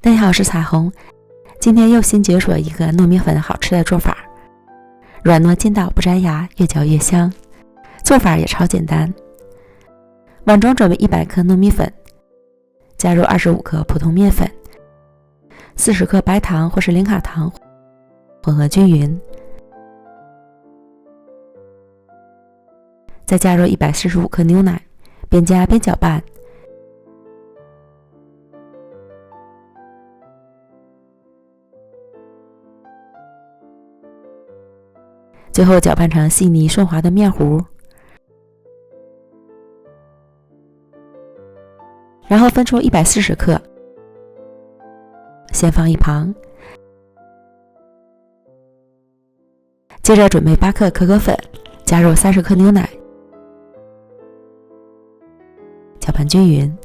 大家好，我是彩虹。今天又新解锁一个糯米粉好吃的做法，软糯筋道不粘牙，越嚼越香。做法也超简单。碗中准备100克糯米粉，加入25克普通面粉，40克白糖或是零卡糖，混合均匀。再加入145克牛奶，边加边搅拌。最后搅拌成细腻顺滑的面糊，然后分出140克，先放一旁。接着准备8克可可粉，加入30克牛奶，搅拌均匀。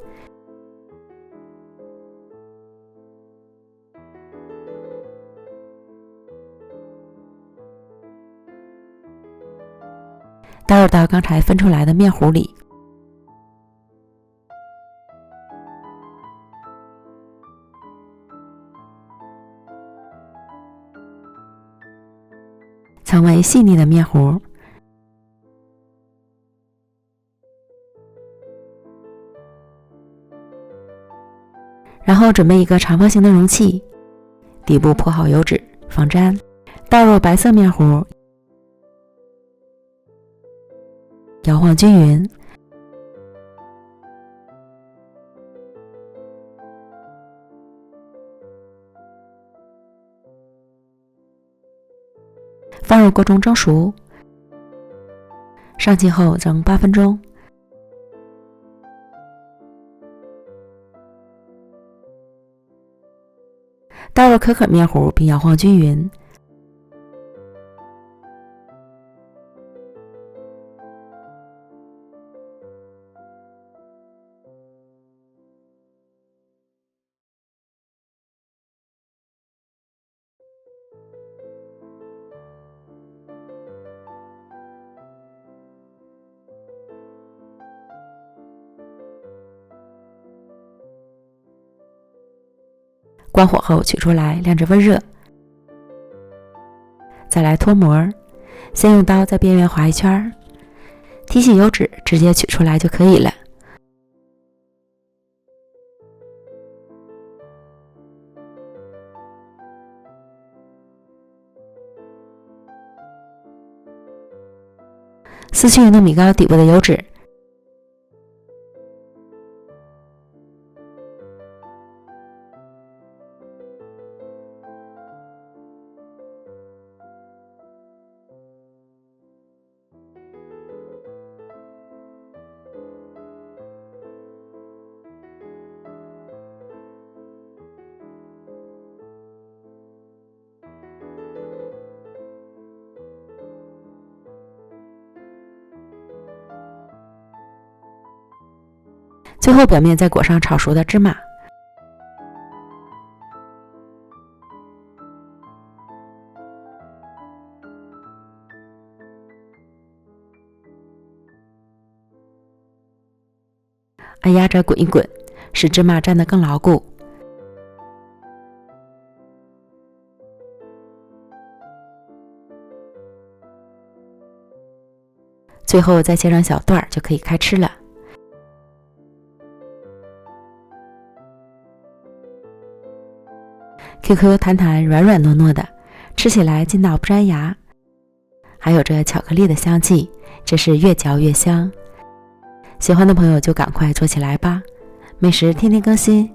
倒入到刚才分出来的面糊里，成为细腻的面糊。然后准备一个长方形的容器，底部铺好油纸防粘，倒入白色面糊，摇晃均匀，放入锅中蒸熟。上气后蒸8分钟。倒入可可面糊并摇晃均匀。关火后取出来晾至温热，再来脱模，先用刀在边缘划一圈，提起油脂直接取出来就可以了。撕去糯米糕底部的油脂，最后表面再裹上炒熟的芝麻。按压着滚一滚，使芝麻粘得更牢固。最后再切成小段就可以开吃了。QQ 弹弹软软糯糯的，吃起来筋道不粘牙，还有着巧克力的香气，真是越嚼越香。喜欢的朋友就赶快做起来吧，美食天天更新，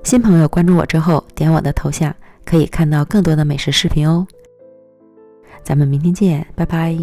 新朋友关注我之后点我的头像，可以看到更多的美食视频哦。咱们明天见，拜拜。